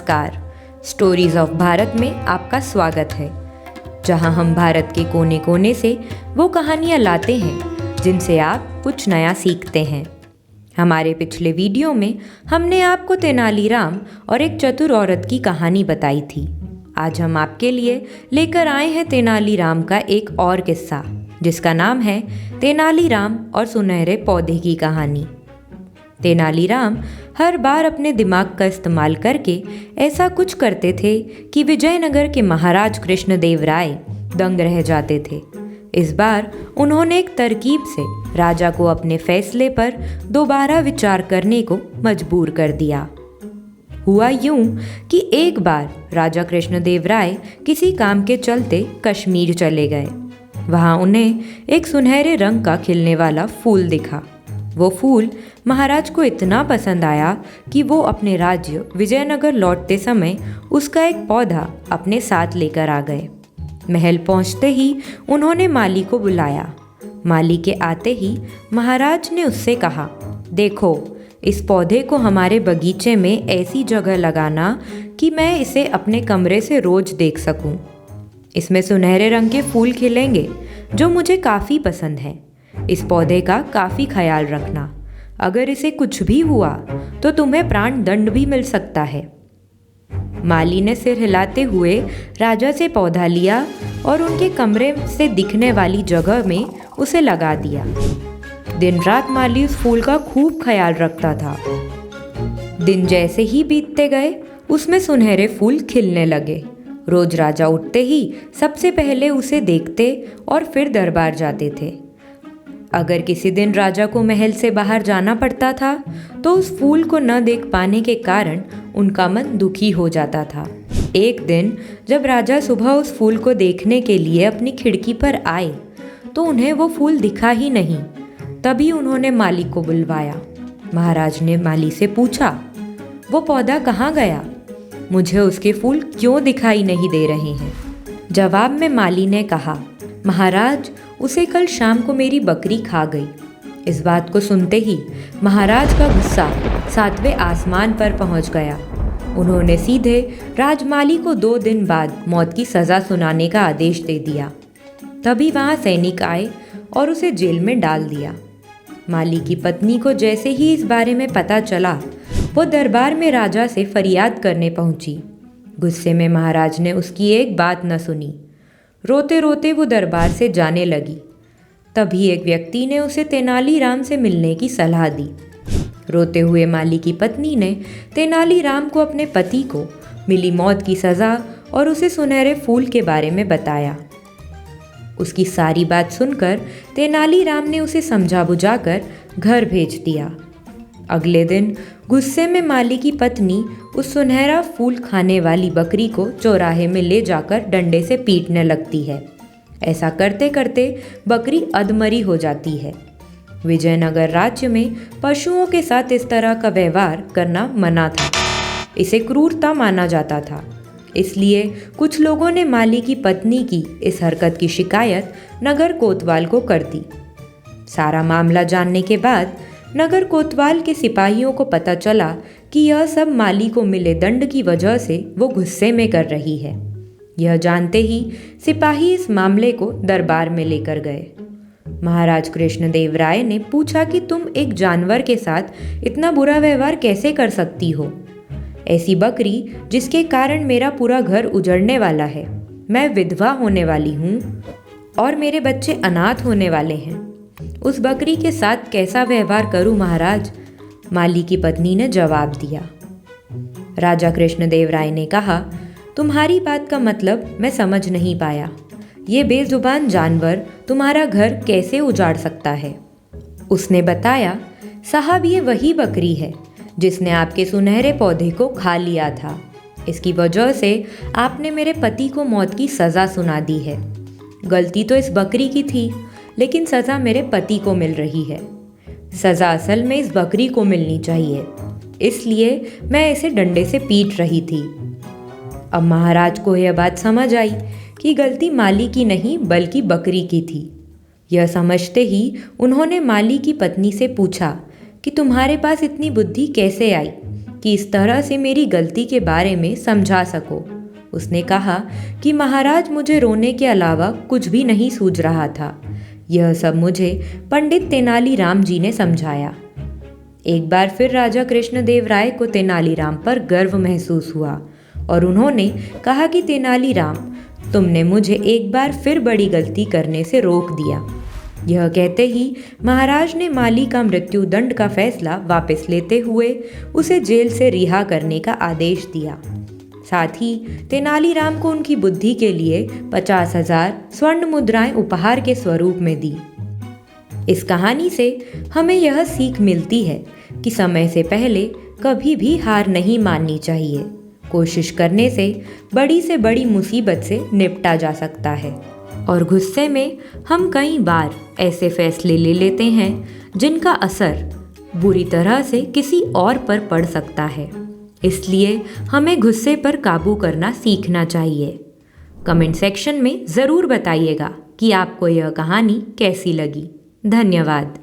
नमस्कार। Stories of Bharat में आपका स्वागत है, जहां हम भारत के कोने कोने से वो कहानियां लाते हैं जिनसे आप कुछ नया सीखते हैं। हमारे पिछले वीडियो में हमने आपको तेनालीराम और एक चतुर औरत की कहानी बताई थी। आज हम आपके लिए लेकर आए हैं तेनालीराम का एक और किस्सा, जिसका नाम है तेनालीराम और सुनहरे पौधे की कहानी। तेनालीराम हर बार अपने दिमाग का इस्तेमाल करके ऐसा कुछ करते थे कि विजयनगर के महाराज कृष्णदेव राय दंग रह जाते थे। इस बार उन्होंने एक तरकीब से राजा को अपने फैसले पर दोबारा विचार करने को मजबूर कर दिया। हुआ यूं कि एक बार राजा कृष्णदेव राय किसी काम के चलते कश्मीर चले गए। वहां उन्हें एक सुनहरे रंग का खिलने वाला फूल दिखा। वो फूल महाराज को इतना पसंद आया कि वो अपने राज्य विजयनगर लौटते समय उसका एक पौधा अपने साथ लेकर आ गए। महल पहुंचते ही उन्होंने माली को बुलाया। माली के आते ही महाराज ने उससे कहा, देखो, इस पौधे को हमारे बगीचे में ऐसी जगह लगाना कि मैं इसे अपने कमरे से रोज देख सकूं। इसमें सुनहरे रंग के फूल खिलेंगे जो मुझे काफ़ी पसंद हैं। इस पौधे का काफ़ी ख्याल रखना। अगर इसे कुछ भी हुआ तो तुम्हें प्राण दंड भी मिल सकता है। माली ने सिर हिलाते हुए राजा से पौधा लिया और उनके कमरे से दिखने वाली जगह में उसे लगा दिया। दिन रात माली उस फूल का खूब ख्याल रखता था। दिन जैसे ही बीतते गए उसमें सुनहरे फूल खिलने लगे। रोज राजा उठते ही सबसे पहले उसे देखते और फिर दरबार जाते थे। अगर किसी दिन राजा को महल से बाहर जाना पड़ता था तो उस फूल को न देख पाने के कारण उनका मन दुखी हो जाता था। एक दिन जब राजा सुबह उस फूल को देखने के लिए अपनी खिड़की पर आए तो उन्हें वो फूल दिखा ही नहीं। तभी उन्होंने माली को बुलवाया। महाराज ने माली से पूछा, वो पौधा कहाँ गया? मुझे उसके फूल क्यों दिखाई नहीं दे रहे हैं? जवाब में माली ने कहा, महाराज, उसे कल शाम को मेरी बकरी खा गई। इस बात को सुनते ही महाराज का गुस्सा 7वें आसमान पर पहुंच गया। उन्होंने सीधे राजमाली को 2 दिन बाद मौत की सज़ा सुनाने का आदेश दे दिया। तभी वहां सैनिक आए और उसे जेल में डाल दिया। माली की पत्नी को जैसे ही इस बारे में पता चला, वो दरबार में राजा से फरियाद करने पहुंची। गुस्से में महाराज ने उसकी एक बात न सुनी। रोते रोते वो दरबार से जाने लगी। तभी एक व्यक्ति ने उसे तेनालीराम से मिलने की सलाह दी। रोते हुए माली की पत्नी ने तेनालीराम को अपने पति को मिली मौत की सज़ा और उसे सुनहरे फूल के बारे में बताया। उसकी सारी बात सुनकर तेनालीराम ने उसे समझा बुझाकर घर भेज दिया। अगले दिन गुस्से में माली की पत्नी उस सुनहरा फूल खाने वाली बकरी को चौराहे में ले जाकर डंडे से पीटने लगती है। ऐसा करते करते बकरी अधमरी हो जाती है। विजयनगर राज्य में पशुओं के साथ इस तरह का व्यवहार करना मना था। इसे क्रूरता माना जाता था। इसलिए कुछ लोगों ने माली की पत्नी की इस हरकत की शिकायत नगर कोतवाल को कर दी। सारा मामला जानने के बाद नगर कोतवाल के सिपाहियों को पता चला कि यह सब माली को मिले दंड की वजह से वो गुस्से में कर रही है। यह जानते ही सिपाही इस मामले को दरबार में लेकर गए। महाराज कृष्णदेव राय ने पूछा कि तुम एक जानवर के साथ इतना बुरा व्यवहार कैसे कर सकती हो? ऐसी बकरी जिसके कारण मेरा पूरा घर उजड़ने वाला है। मैं विधवा होने वाली हूँ और मेरे बच्चे अनाथ होने वाले हैं। उस बकरी के साथ कैसा व्यवहार करूं महाराज? माली की पत्नी ने जवाब दिया। राजा कृष्णदेव राय ने कहा, तुम्हारी बात का मतलब मैं समझ नहीं पाया। ये बेजुबान जानवर तुम्हारा घर कैसे उजाड़ सकता है? उसने बताया, साहब, ये वही बकरी है जिसने आपके सुनहरे पौधे को खा लिया था। इसकी वजह से आपने मेरे पति को मौत की सज़ा सुना दी है। गलती तो इस बकरी की थी, लेकिन सज़ा मेरे पति को मिल रही है। सज़ा असल में इस बकरी को मिलनी चाहिए, इसलिए मैं इसे डंडे से पीट रही थी। अब महाराज को यह बात समझ आई कि गलती माली की नहीं बल्कि बकरी की थी। यह समझते ही उन्होंने माली की पत्नी से पूछा कि तुम्हारे पास इतनी बुद्धि कैसे आई? कि इस तरह से मेरी गलती के बारे में समझा सको। उसने कहा कि महाराज, मुझे रोने के अलावा कुछ भी नहीं सूझ रहा था। यह सब मुझे पंडित तेनालीराम जी ने समझाया। एक बार फिर राजा कृष्णदेव राय को तेनालीराम पर गर्व महसूस हुआ और उन्होंने कहा कि तेनालीराम, तुमने मुझे एक बार फिर बड़ी गलती करने से रोक दिया। यह कहते ही महाराज ने माली का मृत्युदंड का फैसला वापस लेते हुए उसे जेल से रिहा करने का आदेश दिया। साथ ही तेनालीराम को उनकी बुद्धि के लिए 50,000 स्वर्ण मुद्राएं उपहार के स्वरूप में दी। इस कहानी से हमें यह सीख मिलती है कि समय से पहले कभी भी हार नहीं माननी चाहिए। कोशिश करने से बड़ी मुसीबत से निपटा जा सकता है और गुस्से में हम कई बार ऐसे फैसले ले लेते हैं जिनका असर बुरी तरह से किसी और पर पड़ सकता है। इसलिए हमें गुस्से पर काबू करना सीखना चाहिए। कमेंट सेक्शन में ज़रूर बताइएगा कि आपको यह कहानी कैसी लगी। धन्यवाद।